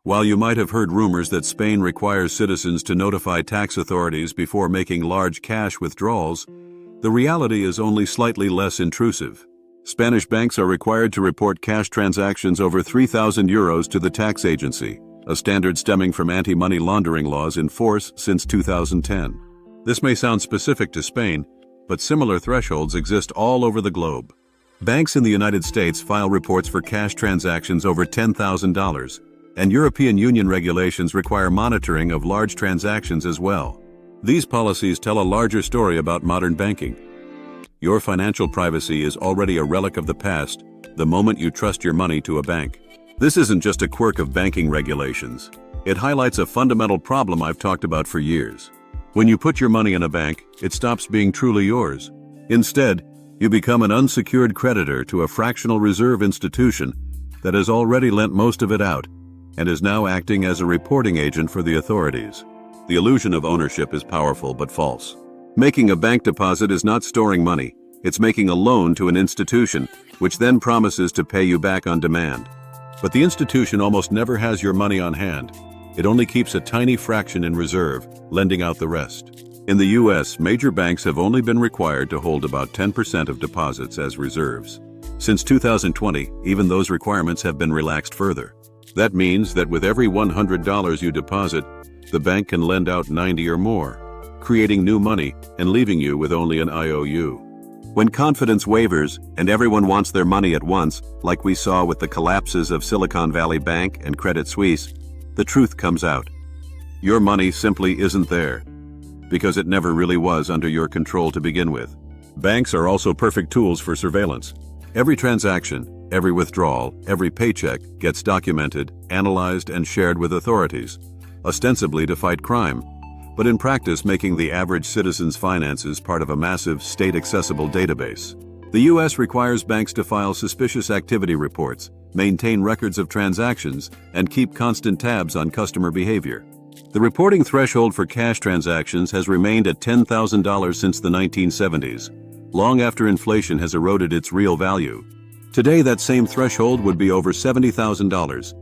While you might have heard rumors that Spain requires citizens to notify tax authorities before making large cash withdrawals, the reality is only slightly less intrusive. Spanish banks are required to report cash transactions over €3,000 to the tax agency, a standard stemming from anti-money laundering laws in force since 2010. This may sound specific to Spain, but similar thresholds exist all over the globe. Banks in the United States file reports for cash transactions over $10,000, and European Union regulations require monitoring of large transactions as well. These policies tell a larger story about modern banking. Your financial privacy is already a relic of the past the moment you trust your money to a bank. This isn't just a quirk of banking regulations. It highlights a fundamental problem I've talked about for years. When you put your money in a bank, it stops being truly yours. Instead, you become an unsecured creditor to a fractional reserve institution that has already lent most of it out and is now acting as a reporting agent for the authorities. The illusion of ownership is powerful but false. Making a bank deposit is not storing money, it's making a loan to an institution, which then promises to pay you back on demand. But the institution almost never has your money on hand. It only keeps a tiny fraction in reserve, lending out the rest. In the US, major banks have only been required to hold about 10% of deposits as reserves. Since 2020, even those requirements have been relaxed further. That means that with every $100 you deposit, the bank can lend out 90 or more, creating new money and leaving you with only an IOU. When confidence wavers and everyone wants their money at once, like we saw with the collapses of Silicon Valley Bank and Credit Suisse, the truth comes out. Your money simply isn't there, because it never really was under your control to begin with. Banks are also perfect tools for surveillance. Every transaction, every withdrawal, every paycheck gets documented, analyzed, and shared with authorities, ostensibly to fight crime, but in practice making the average citizen's finances part of a massive state-accessible database. The U.S. requires banks to file suspicious activity reports, maintain records of transactions, and keep constant tabs on customer behavior. The reporting threshold for cash transactions has remained at $10,000 since the 1970s, long after inflation has eroded its real value. Today, that same threshold would be over $70,000,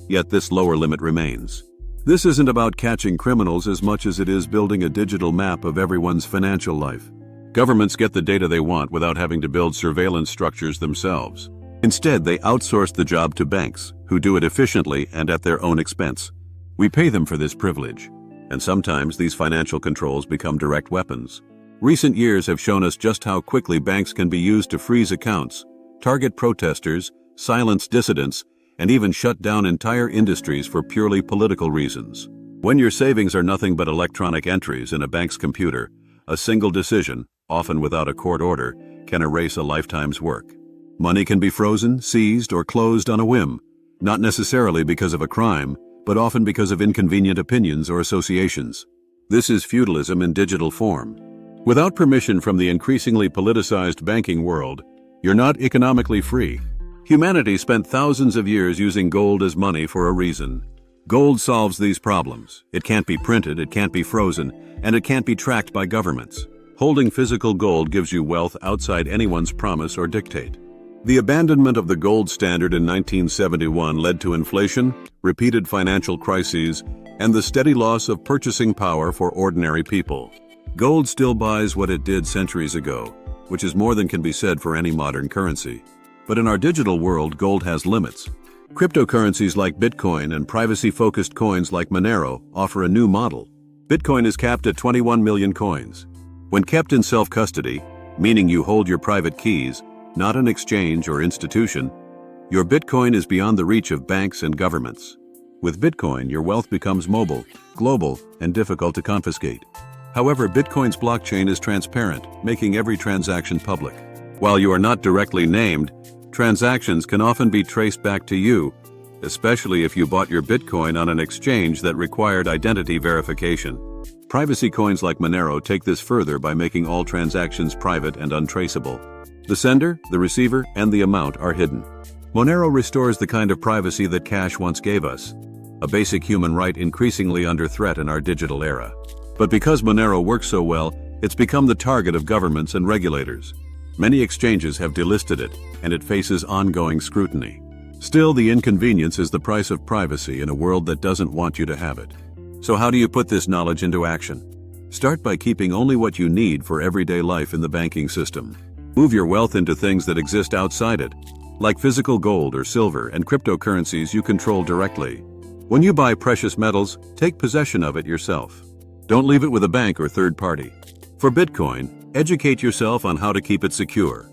yet this lower limit remains. This isn't about catching criminals as much as it is building a digital map of everyone's financial life. Governments get the data they want without having to build surveillance structures themselves. Instead, they outsource the job to banks, who do it efficiently and at their own expense. We pay them for this privilege, and sometimes these financial controls become direct weapons. Recent years have shown us just how quickly banks can be used to freeze accounts, target protesters, silence dissidents, and even shut down entire industries for purely political reasons. When your savings are nothing but electronic entries in a bank's computer, a single decision, often without a court order, can erase a lifetime's work. Money can be frozen, seized, or closed on a whim, not necessarily because of a crime, but often because of inconvenient opinions or associations. This is feudalism in digital form. Without permission from the increasingly politicized banking world, you're not economically free. Humanity spent thousands of years using gold as money for a reason. Gold solves these problems. It can't be printed, it can't be frozen, and it can't be tracked by governments. Holding physical gold gives you wealth outside anyone's promise or dictate. The abandonment of the gold standard in 1971 led to inflation, repeated financial crises, and the steady loss of purchasing power for ordinary people. Gold still buys what it did centuries ago, which is more than can be said for any modern currency. But in our digital world, gold has limits. Cryptocurrencies like Bitcoin and privacy-focused coins like Monero offer a new model. Bitcoin is capped at 21 million coins. When kept in self-custody, meaning you hold your private keys, not an exchange or institution, your Bitcoin is beyond the reach of banks and governments. With Bitcoin, your wealth becomes mobile, global, and difficult to confiscate. However, Bitcoin's blockchain is transparent, making every transaction public. While you are not directly named, transactions can often be traced back to you, especially if you bought your Bitcoin on an exchange that required identity verification. Privacy coins like Monero take this further by making all transactions private and untraceable. The sender, the receiver, and the amount are hidden. Monero restores the kind of privacy that cash once gave us, a basic human right increasingly under threat in our digital era. But because Monero works so well, it's become the target of governments and regulators. Many exchanges have delisted it, and it faces ongoing scrutiny. Still, the inconvenience is the price of privacy in a world that doesn't want you to have it. So how do you put this knowledge into action? Start by keeping only what you need for everyday life in the banking system. Move your wealth into things that exist outside it, like physical gold or silver and cryptocurrencies you control directly. When you buy precious metals, take possession of it yourself. Don't leave it with a bank or third party. For Bitcoin, educate yourself on how to keep it secure.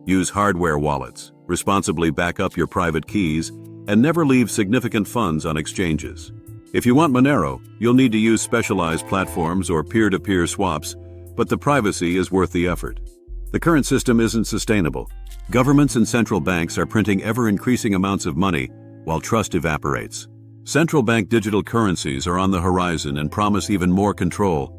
Use hardware wallets, responsibly back up your private keys, and never leave significant funds on exchanges. If you want Monero, you'll need to use specialized platforms or peer-to-peer swaps, but the privacy is worth the effort. The current system isn't sustainable. Governments and central banks are printing ever-increasing amounts of money while trust evaporates. Central bank digital currencies are on the horizon and promise even more control.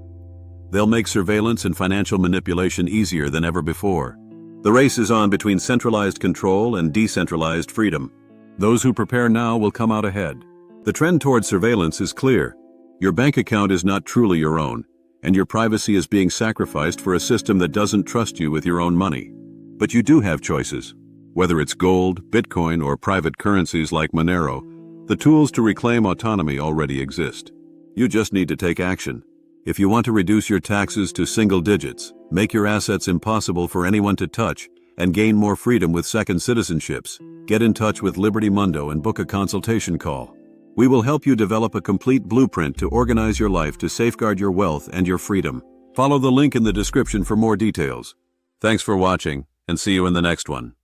They'll make surveillance and financial manipulation easier than ever before. The race is on between centralized control and decentralized freedom. Those who prepare now will come out ahead. The trend toward surveillance is clear. Your bank account is not truly your own, and your privacy is being sacrificed for a system that doesn't trust you with your own money. But you do have choices. Whether it's gold, Bitcoin, or private currencies like Monero, the tools to reclaim autonomy already exist. You just need to take action. If you want to reduce your taxes to single digits, make your assets impossible for anyone to touch, and gain more freedom with second citizenships, get in touch with Liberty Mundo and book a consultation call. We will help you develop a complete blueprint to organize your life to safeguard your wealth and your freedom. Follow the link in the description for more details. Thanks for watching, and see you in the next one.